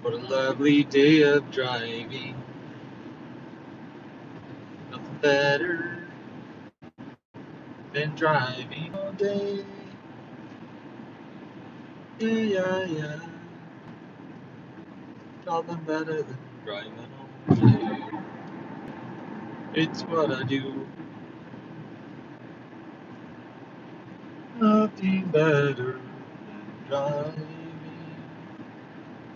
What a lovely day of driving. Nothing better than driving all day. Yeah, yeah, yeah. Nothing better than driving all day. It's what I do. Nothing better than driving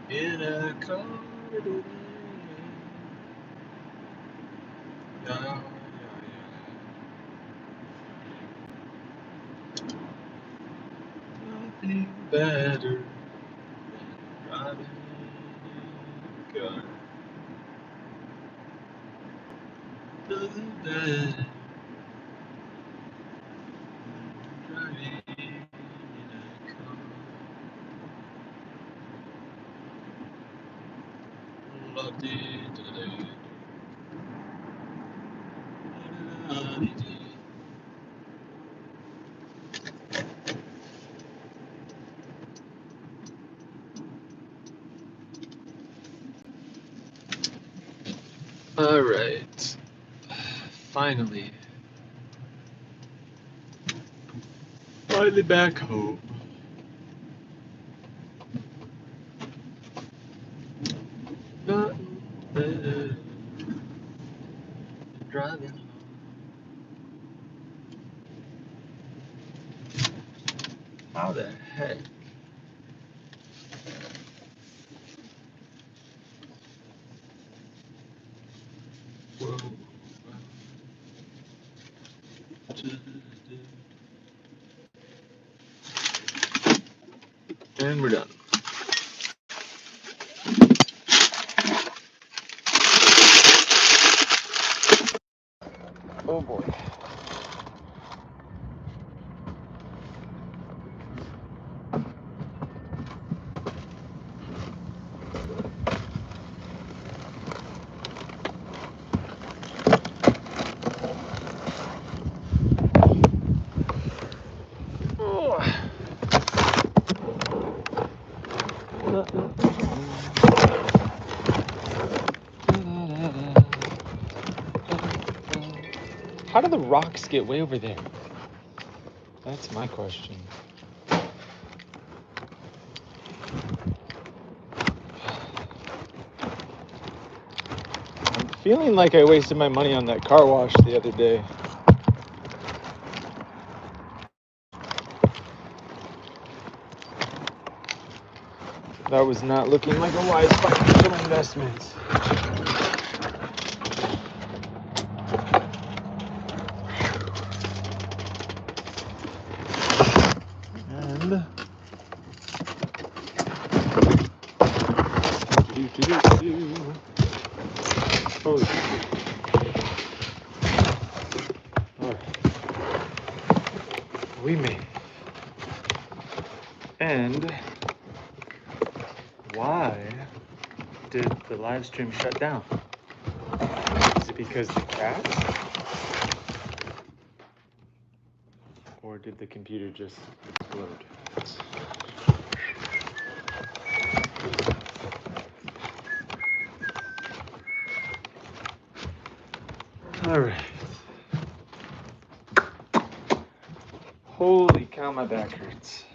in a car today. Yeah, yeah, yeah. Nothing better than driving in a car. Nothing better than driving in a car. La-dee-da-dee. La-dee-da-dee-dee. All right. Finally. Finally back home. Nothing better than driving home. How the heck? Whoa. And we're done. Oh boy. Oh. How do the rocks get way over there? That's my question. I'm feeling like I wasted my money on that car wash the other day. That was not looking like a wise financial investment. And holy shit. Alright. We made it. And why did the live stream shut down? Is it because the cats? Or did the computer just explode? Alright. Holy cow, my back hurts.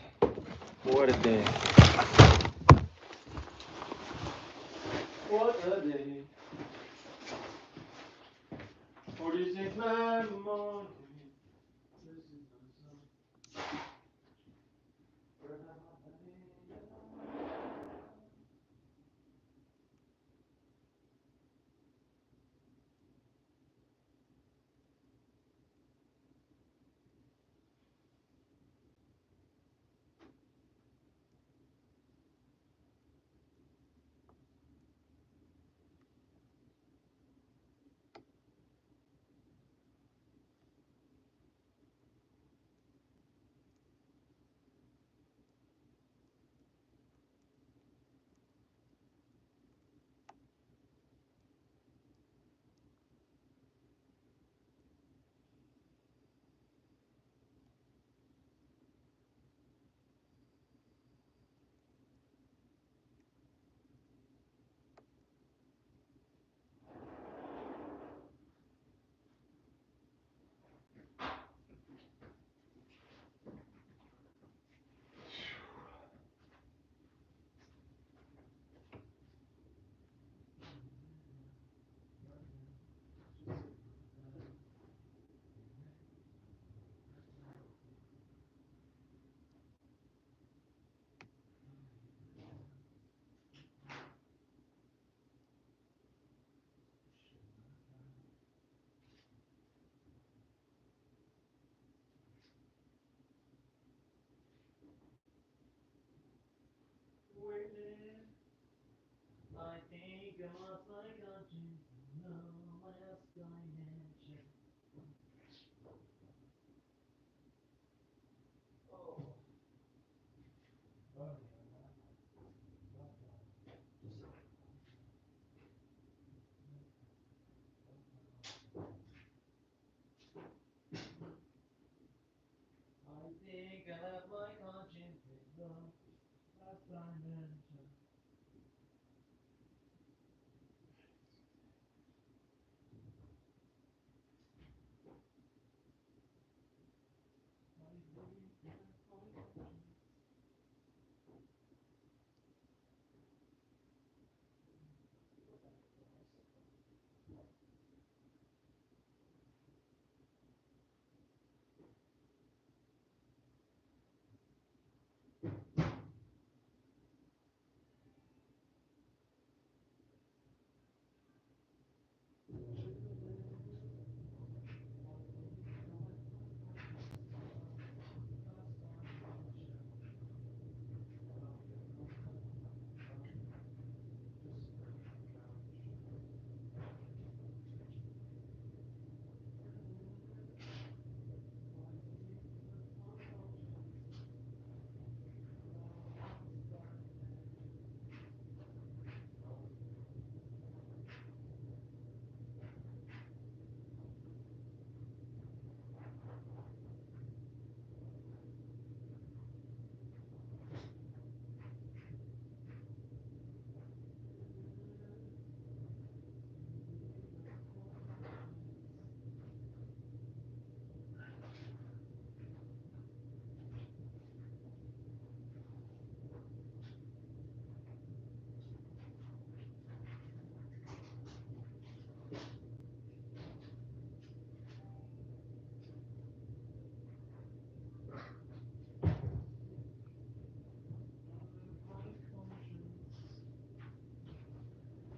What a day. What a day. 46 my morning.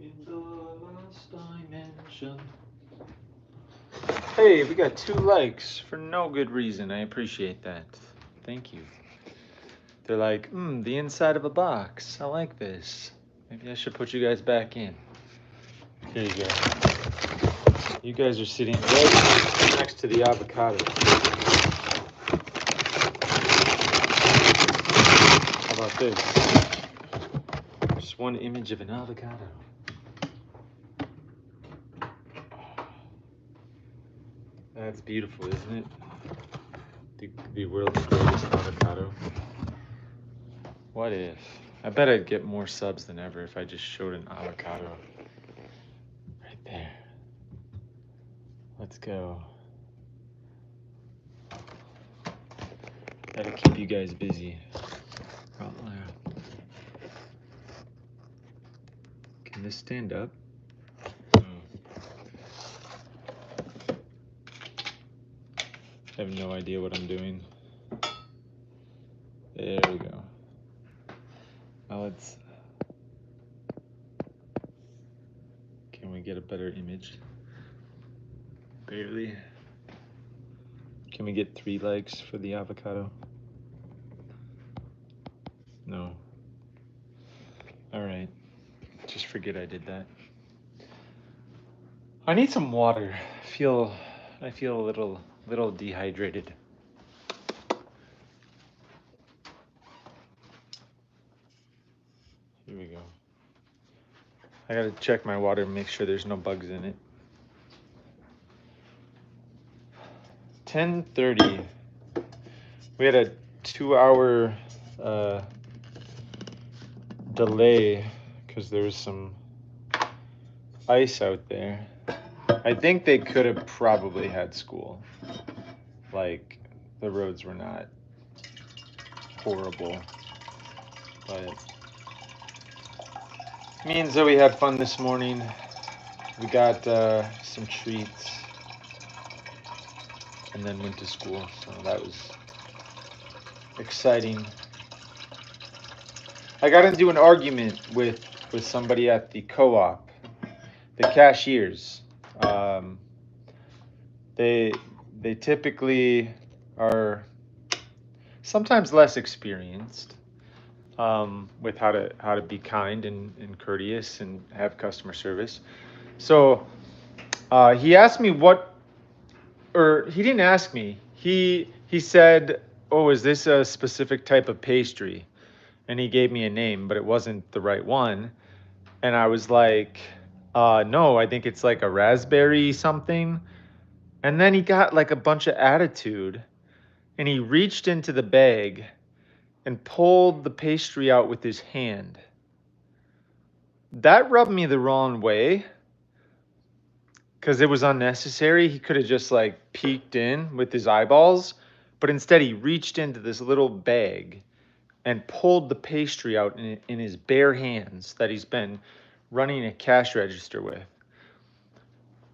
In the last dimension. Hey, we got 2 likes for no good reason. I appreciate that. Thank you. They're like, the inside of a box. I like this. Maybe I should put you guys back in. Here you go. You guys are sitting right next to the avocado. How about this? Just one image of an avocado. That's beautiful, isn't it? The world's greatest avocado. What if? I bet I'd get more subs than ever if I just showed an avocado. Right there. Let's go. Gotta keep you guys busy. Can this stand up? I have no idea what I'm doing. There we go. Now let's... Can we get a better image? Barely. Can we get 3 likes for the avocado? No. Alright. Just forget I did that. I need some water. I feel a little dehydrated. Here we go. I gotta check my water and make sure there's no bugs in it. 10:30. We had a 2-hour delay because there was some ice out there. I think they could have probably had school. Like, the roads were not horrible, but me and Zoe had fun this morning. We got some treats and then went to school, so that was exciting. I got into an argument with somebody at the co-op, the cashiers. They typically are sometimes less experienced, with how to be kind and courteous and have customer service. So he asked me what, or he didn't ask me. He said, "Oh, is this a specific type of pastry?" And he gave me a name, but it wasn't the right one. And I was like, no, I think it's like a raspberry something. And then he got like a bunch of attitude and he reached into the bag and pulled the pastry out with his hand. That rubbed me the wrong way because it was unnecessary. He could have just like peeked in with his eyeballs, but instead he reached into this little bag and pulled the pastry out in his bare hands that he's been running a cash register with.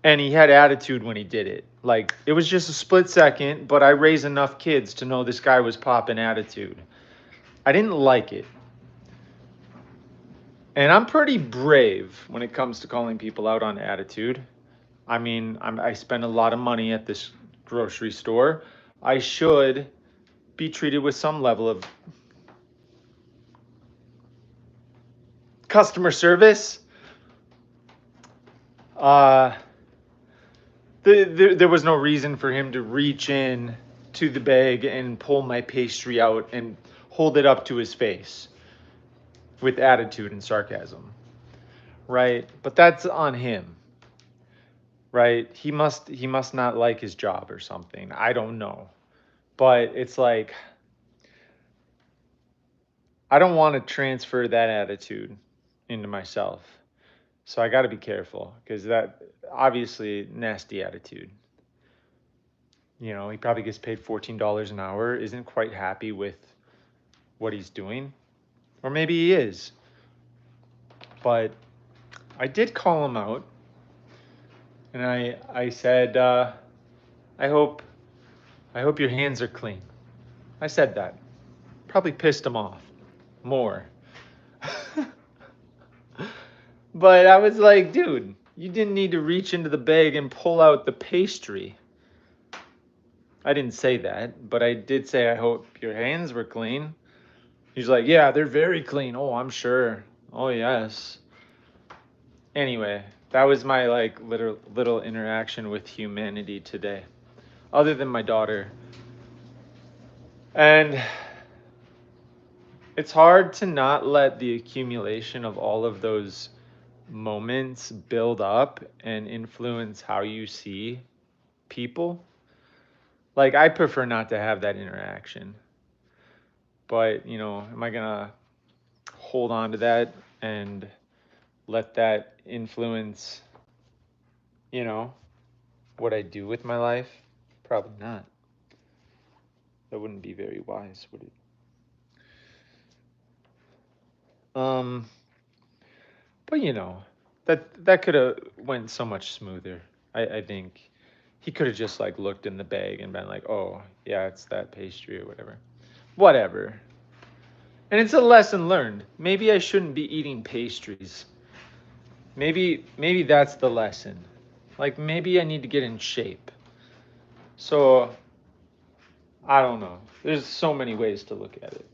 And he had attitude when he did it. Like, it was just a split second, but I raised enough kids to know this guy was popping attitude. I didn't like it. And I'm pretty brave when it comes to calling people out on attitude. I mean, I spend a lot of money at this grocery store. I should be treated with some level of customer service. Uh, there was no reason for him to reach in to the bag and pull my pastry out and hold it up to his face with attitude and sarcasm, right? But that's on him, right? He must not like his job or something. I don't know. But it's like I don't want to transfer that attitude into myself. So I got to be careful because that obviously nasty attitude. You know, he probably gets paid $14 an hour, isn't quite happy with what he's doing. Or maybe he is. But I did call him out. And I said, I hope your hands are clean. I said that. Probably pissed him off more. But I was like, dude, you didn't need to reach into the bag and pull out the pastry. I didn't say that, but I did say I hope your hands were clean. He's like, yeah, they're very clean. Oh, I'm sure. Oh, yes. Anyway, that was my like little interaction with humanity today, other than my daughter. And it's hard to not let the accumulation of all of those moments build up and influence how you see people. Like, I prefer not to have that interaction. But, you know, am I going to hold on to that and let that influence, you know, what I do with my life? Probably not. That wouldn't be very wise, would it? But you know, that could have went so much smoother. I think he could have just like looked in the bag and been like, "Oh, yeah, it's that pastry or whatever." Whatever. And it's a lesson learned. Maybe I shouldn't be eating pastries. Maybe that's the lesson. Like maybe I need to get in shape. So, I don't know. There's so many ways to look at it.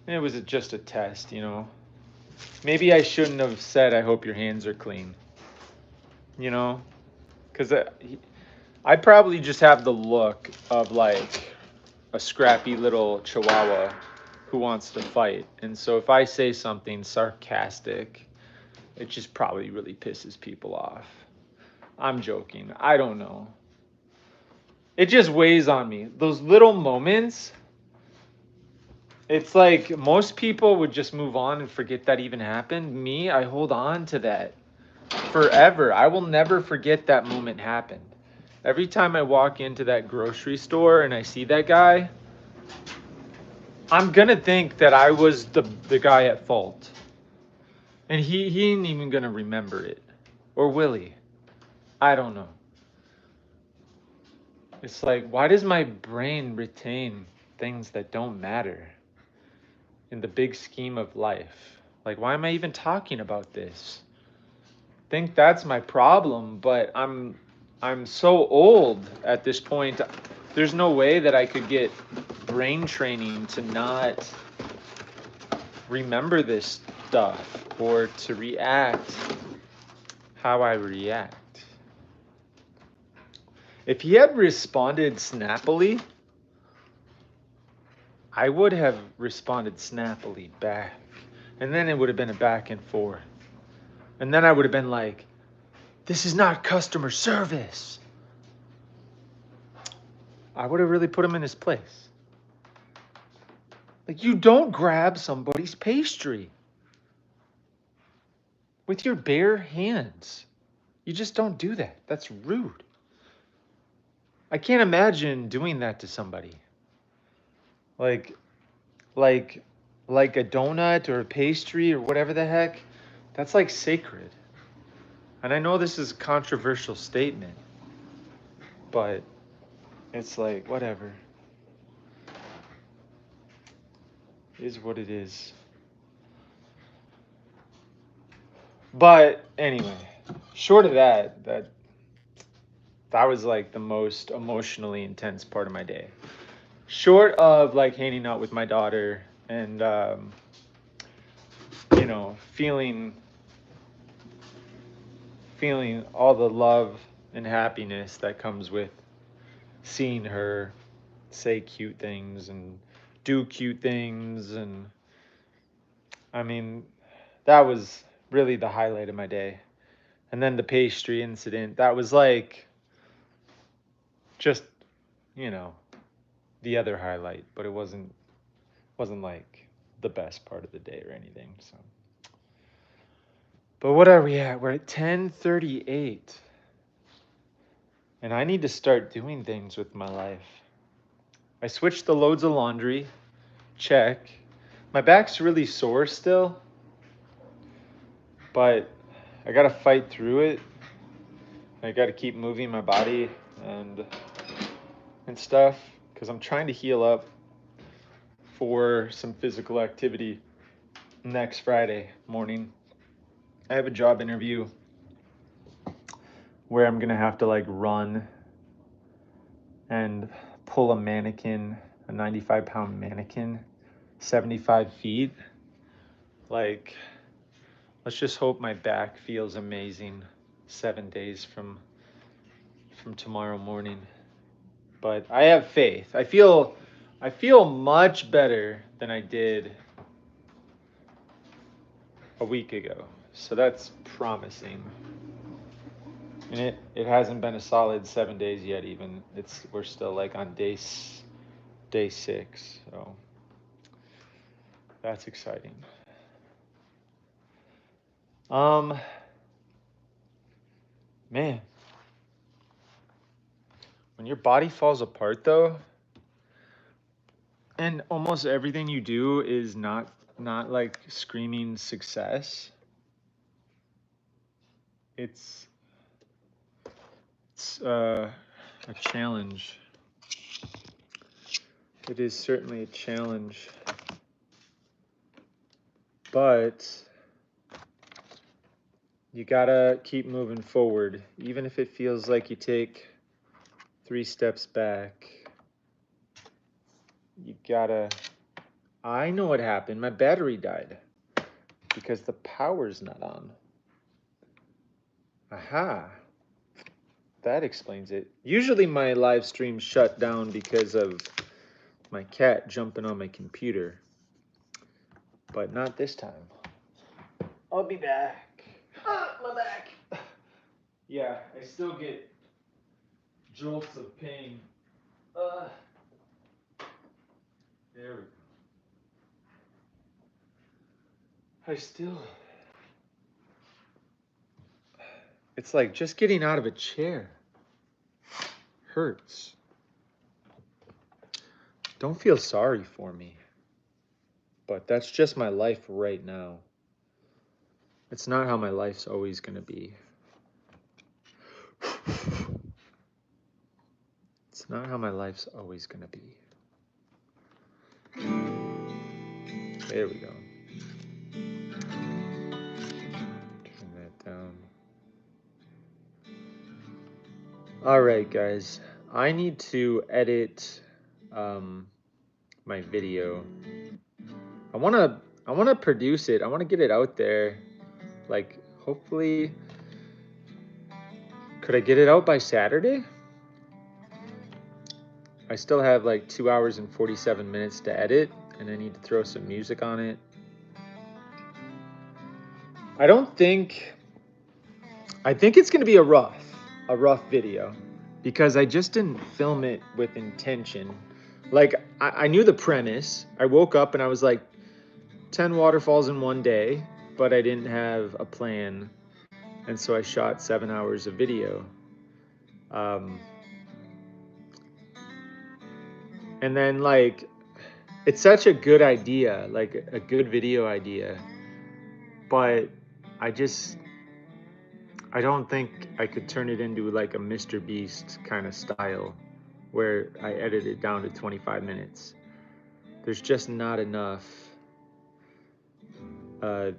It was just a test, you know. Maybe I shouldn't have said, I hope your hands are clean, you know? Because I probably just have the look of like a scrappy little chihuahua who wants to fight. And so if I say something sarcastic, it just probably really pisses people off. I'm joking. I don't know. It just weighs on me. Those little moments, it's like most people would just move on and forget that even happened. Me, I hold on to that forever. I will never forget that moment happened. Every time I walk into that grocery store and I see that guy, I'm gonna think that I was the guy at fault. And he ain't even gonna remember it. Or will he? I don't know. It's like, why does my brain retain things that don't matter in the big scheme of life? Like, why am I even talking about this? Think that's my problem, but I'm so old at this point. There's no way that I could get brain training to not remember this stuff or to react how I react. If he had responded snappily, I would have responded snappily back. And then it would have been a back and forth. And then I would have been like, this is not customer service. I would have really put him in his place. Like, you don't grab somebody's pastry with your bare hands. You just don't do that. That's rude. I can't imagine doing that to somebody. Like a donut or a pastry or whatever the heck. That's like sacred. And I know this is a controversial statement, but it's like, whatever. It is what it is. But anyway, short of that was like the most emotionally intense part of my day. Short of like hanging out with my daughter and you know, feeling all the love and happiness that comes with seeing her say cute things and do cute things. And I mean, that was really the highlight of my day. And then the pastry incident, that was like just, you know, the other highlight, but it wasn't like the best part of the day or anything. So, but what are we at? We're at 10:38. And I need to start doing things with my life. I switched the loads of laundry. Check. My back's really sore still, but I gotta fight through it. I gotta keep moving my body and stuff because I'm trying to heal up for some physical activity next Friday morning. I have a job interview where I'm gonna have to like run and pull a mannequin, a 95-pound mannequin, 75 feet. Like, let's just hope my back feels amazing 7 days from tomorrow morning. But I have faith. I feel much better than I did a week ago. So that's promising. And it hasn't been a solid 7 days yet even. We're still like on day 6. So that's exciting. Man, when your body falls apart though, and almost everything you do is not like screaming success, it's a challenge. It is certainly a challenge, but you gotta keep moving forward, even if it feels like you take 3 steps back. You gotta. I know what happened. My battery died because the power's not on. Aha. That explains it. Usually my live stream shut down because of my cat jumping on my computer, but not this time. I'll be back. My back. Yeah, I still get jolts of pain. There we go. It's like just getting out of a chair hurts. Don't feel sorry for me, but that's just my life right now. It's not how my life's always gonna be. It's not how my life's always gonna be. There we go. Turn that down. All right, guys. I need to edit my video. I I want to produce it. I want to get it out there. Like, hopefully, could I get it out by Saturday? I still have like 2 hours and 47 minutes to edit, and I need to throw some music on it. I think it's going to be a rough video, because I just didn't film it with intention. Like, I knew the premise. I woke up and I was like, 10 waterfalls in one day, but I didn't have a plan. And so I shot 7 hours of video. And then, like, it's such a good idea, like a good video idea. But I don't think I could turn it into like a Mr. Beast kind of style where I edit it down to 25 minutes. There's just not enough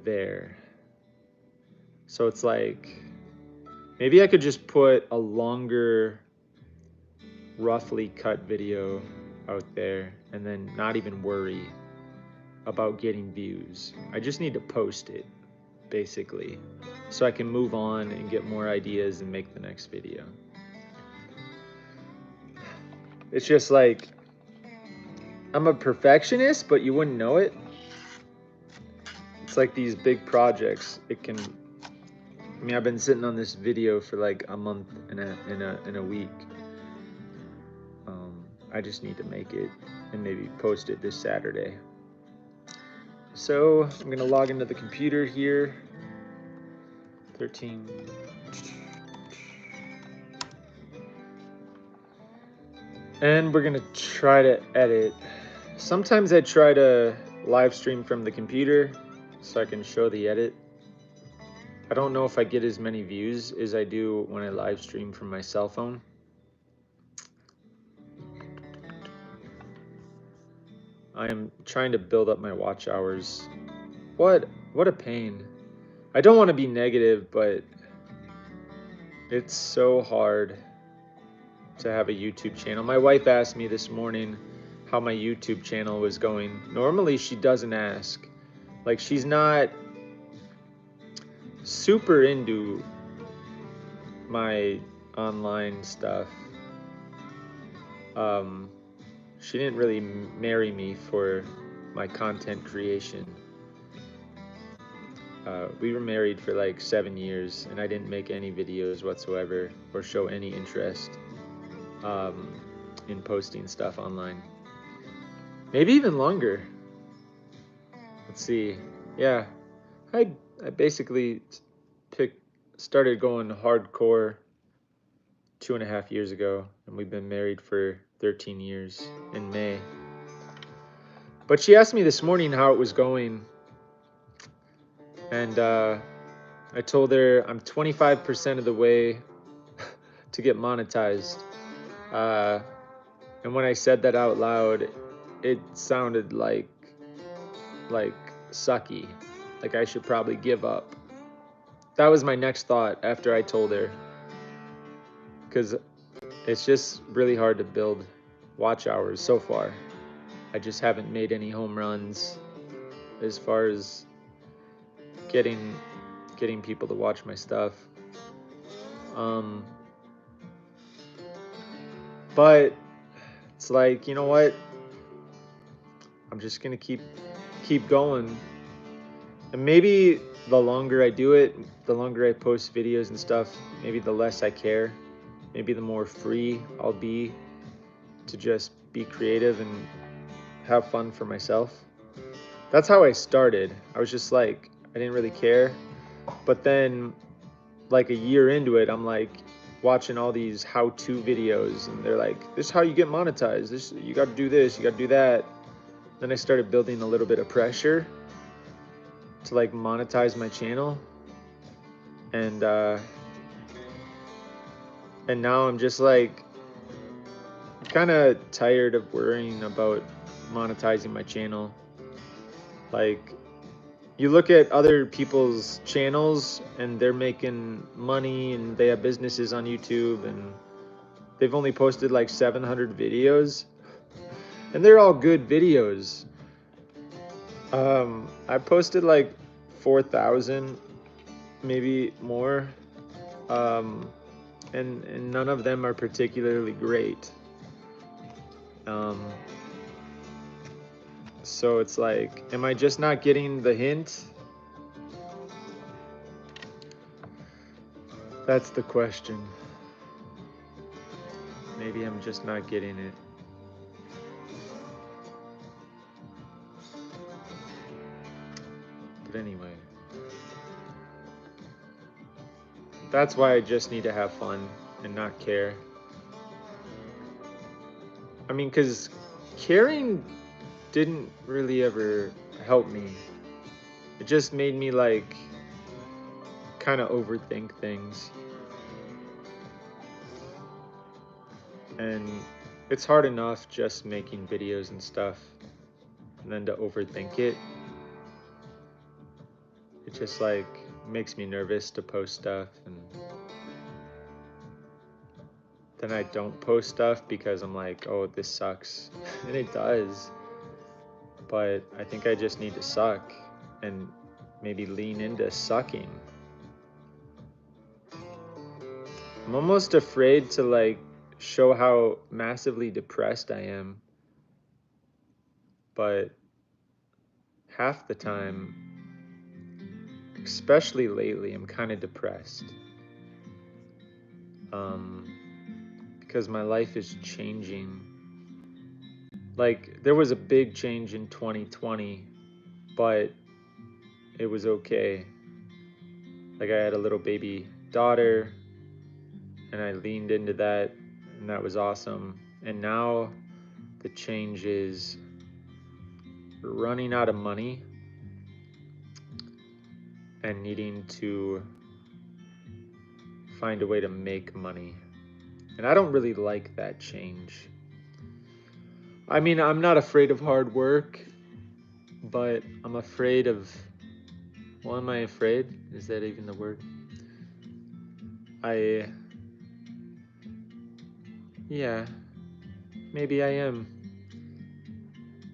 there. So it's like, maybe I could just put a longer, roughly cut video out there and then not even worry about getting views. I just need to post it, basically, so I can move on and get more ideas and make the next video. It's just like, I'm a perfectionist, but you wouldn't know it. It's like these big projects. I've been sitting on this video for like a month and a week. I just need to make it and maybe post it this Saturday. So I'm gonna log into the computer here. 13. And we're gonna try to edit. Sometimes I try to live stream from the computer so I can show the edit. I don't know if I get as many views as I do when I live stream from my cell phone. I am trying to build up my watch hours. What a pain. I don't want to be negative, but it's so hard to have a YouTube channel. My wife asked me this morning how my YouTube channel was going. Normally she doesn't ask. Like, she's not super into my online stuff. She didn't really marry me for my content creation. We were married for like 7 years, and I didn't make any videos whatsoever or show any interest in posting stuff online. Maybe even longer. Let's see. Yeah, I basically started going hardcore 2.5 years ago, and we've been married for 13 years in May. But she asked me this morning how it was going, and I told her I'm 25% of the way to get monetized. And when I said that out loud, it sounded like sucky, like I should probably give up. That was my next thought after I told her, because it's just really hard to build watch hours so far. I just haven't made any home runs as far as getting people to watch my stuff. But it's like, you know what? I'm just gonna keep going. And maybe the longer I do it, the longer I post videos and stuff, maybe the less I care. Maybe the more free I'll be to just be creative and have fun for myself. That's how I started. I was just like, I didn't really care. But then, like a year into it, I'm like watching all these how-to videos, and they're like, this is how you get monetized. This, you got to do this, you got to do that. Then I started building a little bit of pressure to like monetize my channel, and now I'm just like kind of tired of worrying about monetizing my channel. Like, you look at other people's channels and they're making money and they have businesses on YouTube, and they've only posted like 700 videos, and they're all good videos. I posted like 4,000, maybe more, um, and none of them are particularly great. Um, so it's like, am I just not getting the hint? That's the question. Maybe I'm just not getting it. But anyway, that's why I just need to have fun and not care. I mean, because caring didn't really ever help me. It just made me like kind of overthink things. And it's hard enough just making videos and stuff, and then to overthink it, it just like makes me nervous to post stuff, and then I don't post stuff because I'm like, oh, this sucks. And it does, but I think I just need to suck and maybe lean into sucking. I'm almost afraid to like show how massively depressed I am, but half the time, especially lately, I'm kind of depressed. Um, because my life is changing. Like, there was a big change in 2020, but it was okay. Like, I had a little baby daughter, and I leaned into that, and that was awesome. And now the change is running out of money and needing to find a way to make money. And I don't really like that change. I mean, I'm not afraid of hard work, but I'm afraid of. Well, am I afraid? Is that even the word? Yeah, maybe I am.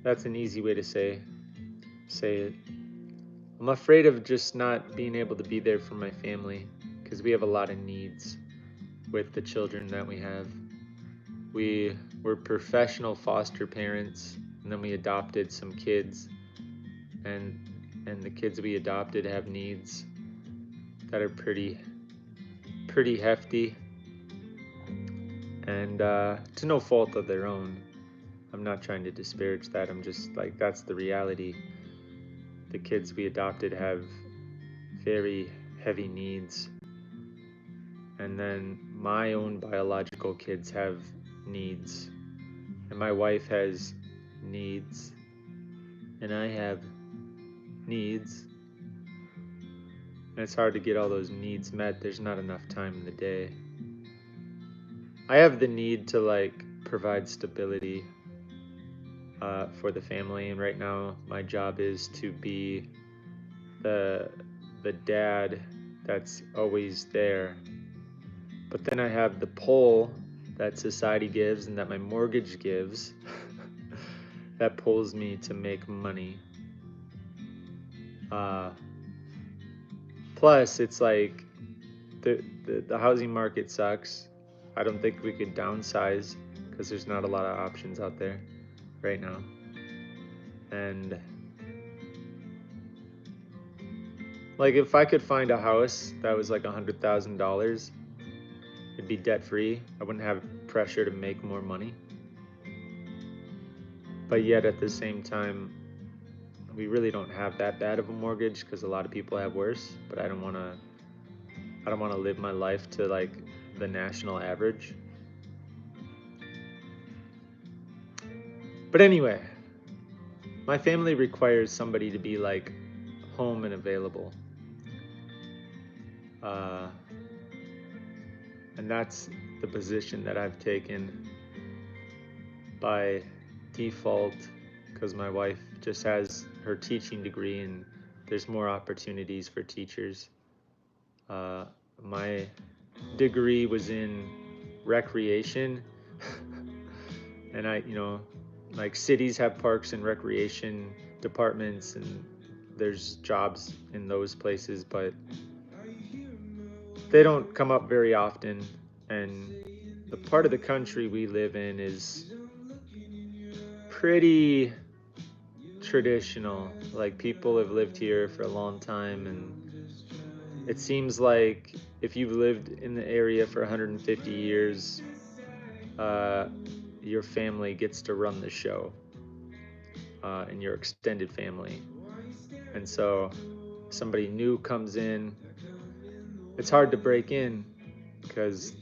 That's an easy way to say it. I'm afraid of just not being able to be there for my family because we have a lot of needs with the children that we have. We were professional foster parents, and then we adopted some kids, and the kids we adopted have needs that are pretty hefty, and to no fault of their own. I'm not trying to disparage that. I'm just like, that's the reality. The kids we adopted have very heavy needs, and then my own biological kids have needs, and my wife has needs, and I have needs, and it's hard to get all those needs met. There's not enough time in the day. I have the need to like provide stability for the family, and right now my job is to be the dad that's always there. But then I have the pull that society gives and that my mortgage gives that pulls me to make money. Plus, it's like the housing market sucks. I don't think we could downsize because there's not a lot of options out there right now. And like, if I could find a house that was like $100,000, it'd be debt free. I wouldn't have pressure to make more money. But yet at the same time, we really don't have that bad of a mortgage because a lot of people have worse. But I don't want to live my life to like the national average. But anyway, my family requires somebody to be like home and available. And that's the position that I've taken by default because my wife just has her teaching degree and there's more opportunities for teachers. My degree was in recreation and like cities have parks and recreation departments, and there's jobs in those places, but they don't come up very often. And the part of the country we live in is pretty traditional. Like, people have lived here for a long time, and it seems like if you've lived in the area for 150 years, uh, your family gets to run the show, and your extended family. And so somebody new comes in, it's hard to break in because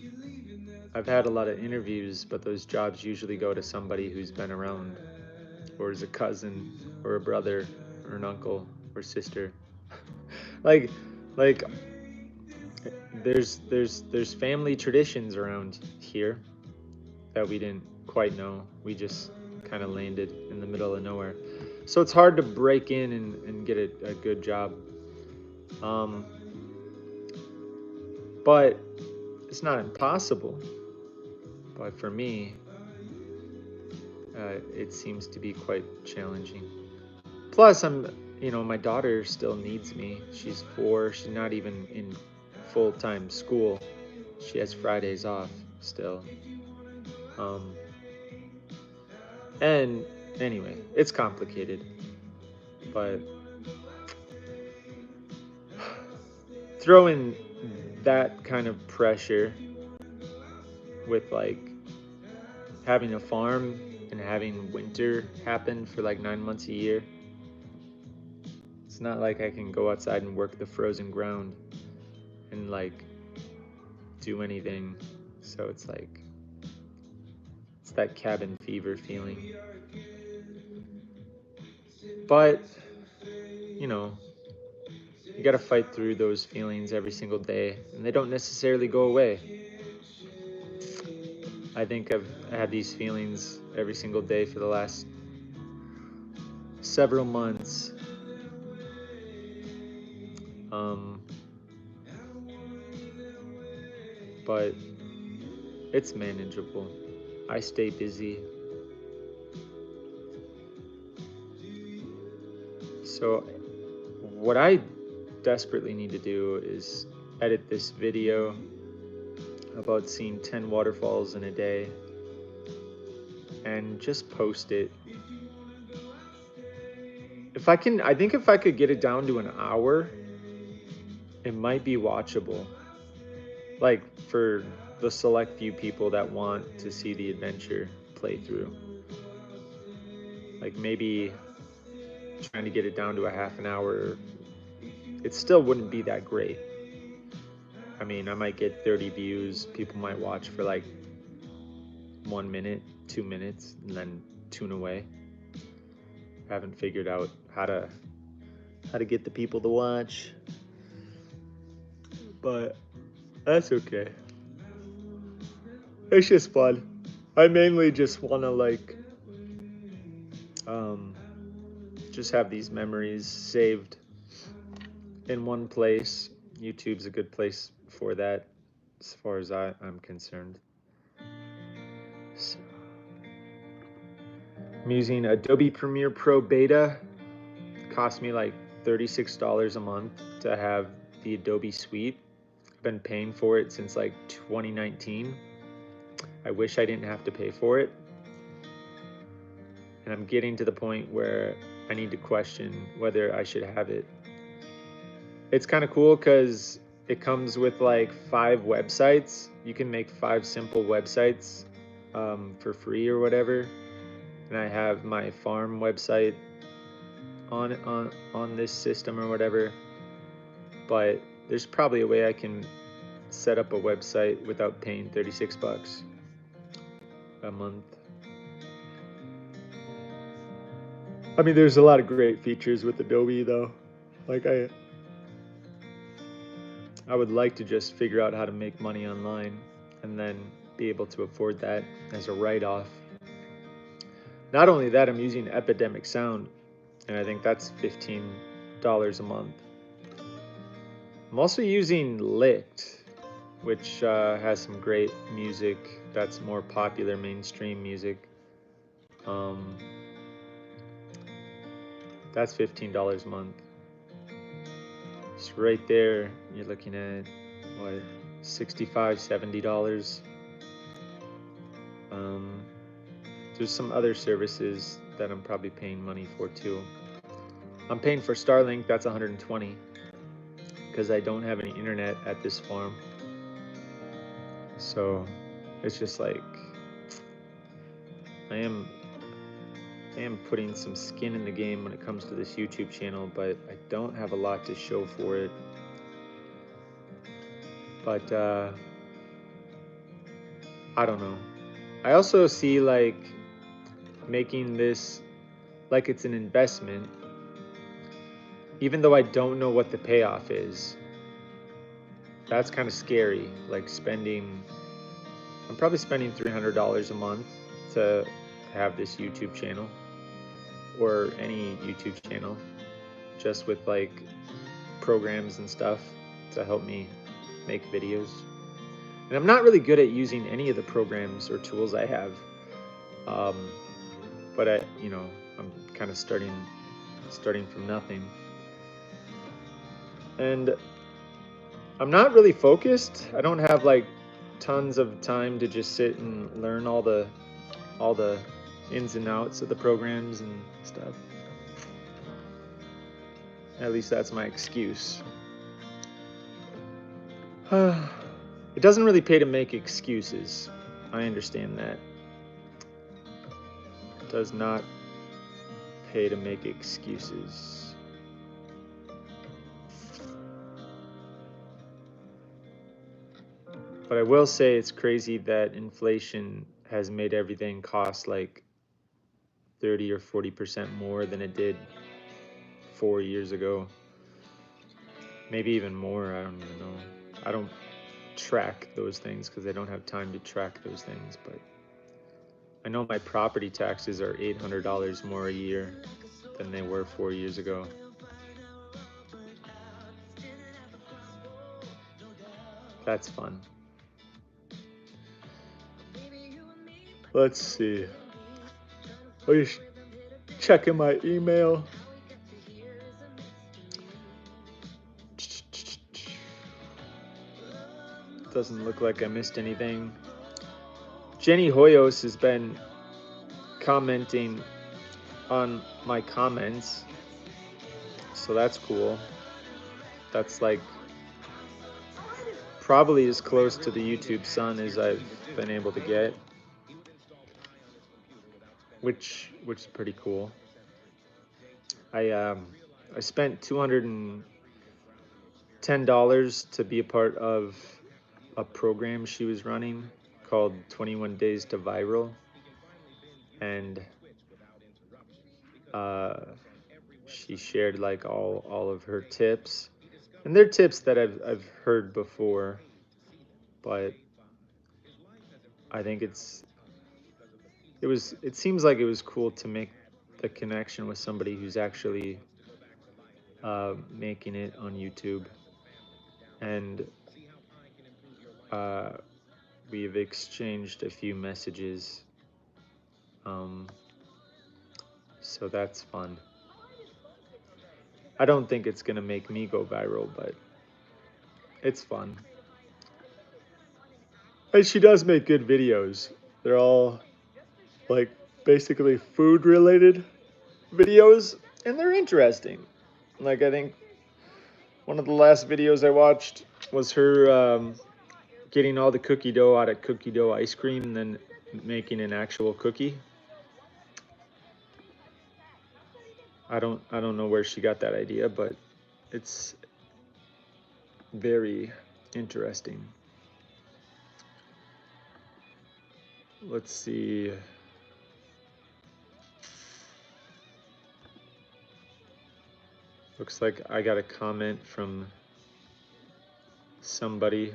I've had a lot of interviews, but those jobs usually go to somebody who's been around, or is a cousin, or a brother, or an uncle, or sister. like, like there's family traditions around here that we didn't quite know. We just kind of landed in the middle of nowhere. So it's hard to break in and get a good job. Um, but it's not impossible. But for me, it seems to be quite challenging. Plus, my daughter still needs me. She's 4. She's not even in full-time school. She has Fridays off still. Um, and anyway, it's complicated. But throw in that kind of pressure with like having a farm and having winter happen for like 9 months a year. It's not like I can go outside and work the frozen ground and like do anything. So it's like, it's that cabin fever feeling. But, you know, you gotta fight through those feelings every single day, and they don't necessarily go away. I think I've had these feelings every single day for the last several months. Um, but it's manageable. I stay busy. So what I desperately need to do is edit this video about seeing 10 waterfalls in a day and just post it. I think if I could get it down to an hour, it might be watchable. Like, for the select few people that want to see the adventure playthrough. Like, maybe trying to get it down to a half an hour, it still wouldn't be that great. I mean, I might get 30 views. People might watch for like 1 minute, 2 minutes, and then tune away. I haven't figured out how to get the people to watch, but that's okay. It's just fun. I mainly just want to like just have these memories saved in one place. YouTube's a good place for that, as far as I'm concerned. So, I'm using Adobe Premiere Pro Beta. It cost me like $36 a month to have the Adobe Suite. I've been paying for it since like 2019. I wish I didn't have to pay for it. And I'm getting to the point where I need to question whether I should have it. It's kind of cool because it comes with like 5 websites. You can make 5 simple websites for free or whatever. And I have my farm website on this system or whatever. But there's probably a way I can set up a website without paying $36 a month. I mean, there's a lot of great features with Adobe though. Like, I would like to just figure out how to make money online and then be able to afford that as a write-off. Not only that, I'm using Epidemic Sound, and I think that's $15 a month. I'm also using Licked, which has some great music that's more popular mainstream music. That's $15 a month. So right there, you're looking at what, $65, $70. There's some other services that I'm probably paying money for too. I'm paying for Starlink, that's $120 because I don't have any internet at this farm. So it's just like I am putting some skin in the game when it comes to this YouTube channel, but I don't have a lot to show for it. But I don't know. I also see like making this like it's an investment, even though I don't know what the payoff is. That's kind of scary. Like I'm probably spending $300 a month to have this YouTube channel, or any YouTube channel, just with like programs and stuff to help me make videos. And I'm not really good at using any of the programs or tools I have, but I'm kind of starting from nothing, and I'm not really focused. I don't have like tons of time to just sit and learn all the ins and outs of the programs and stuff. At least that's my excuse. It doesn't really pay to make excuses. I understand that. It does not pay to make excuses. But I will say it's crazy that inflation has made everything cost like 30 or 40% more than it did 4 years ago. Maybe even more, I don't even know. I don't track those things because I don't have time to track those things, but I know my property taxes are $800 more a year than they were 4 years ago. That's fun. Let's see. I'm just checking my email. Doesn't look like I missed anything. Jenny Hoyos has been commenting on my comments, so that's cool. That's like probably as close to the YouTube Sun as I've been able to get, which is pretty cool. I spent $210 to be a part of a program she was running called 21 Days to Viral, and she shared like all of her tips, and they're tips that I've heard before, but I think it seems like it was cool to make the connection with somebody who's actually making it on YouTube, and we've exchanged a few messages, so that's fun. I don't think it's gonna make me go viral, but it's fun. And she does make good videos. They're all like basically food related videos, and they're interesting. Like, I think one of the last videos I watched was her getting all the cookie dough out of cookie dough ice cream and then making an actual cookie. I don't know where she got that idea, but it's very interesting. Let's see. Looks like I got a comment from somebody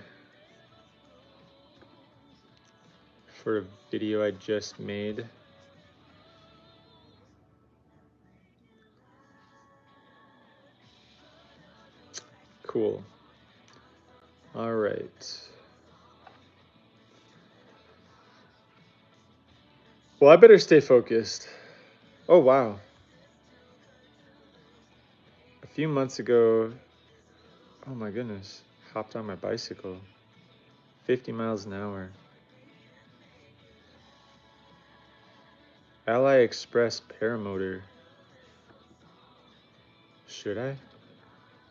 for a video I just made. Cool. All right. Well, I better stay focused. Oh, wow. few months ago, oh my goodness, hopped on my bicycle. 50 miles an hour. Ally Express paramotor. Should I?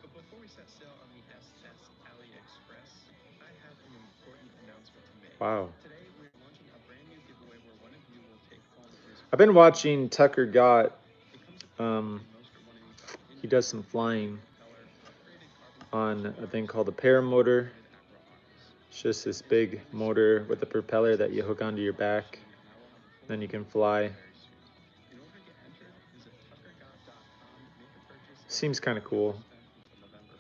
But before we set sail on the SS AliExpress, I have an important announcement to make. Wow. Today we're launching a brand new giveaway where one of you will take home this. I've been watching Tucker Gott. It comes equipped with a Moster 185 engine, He does some flying propeller, upgraded carbon on fiber a thing shocks, called the paramotor. and acro arms. It's just this big motor with a propeller that you hook onto your back. Then you can fly. In order to get entered, visit tuckergott.com, make a purchase. Seems kind of cool. Until November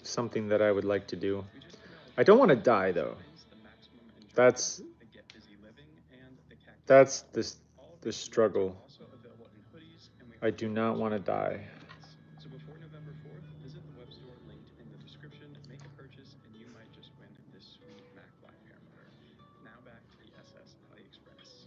4th. Something that I would like to do. We just came out with I don't want to die though. the maximum enjoyment, That's the get busy living, and the cactus. the struggle. Also available in hoodies, and we I do not want to die. So before November 4th, visit the web store linked in the description, make a purchase, and you might just win this sweet MacFly paramotor. Now back to the SS AliExpress.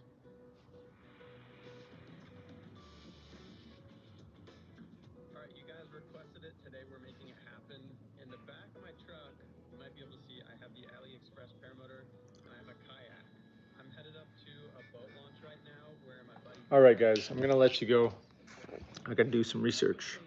All right, you guys requested it. Today we're making it happen. In the back of my truck, you might be able to see I have the AliExpress paramotor and I have a kayak. I'm headed up to a boat launch right now where my buddy... All right, guys, I'm going to let you go. I got to do some research.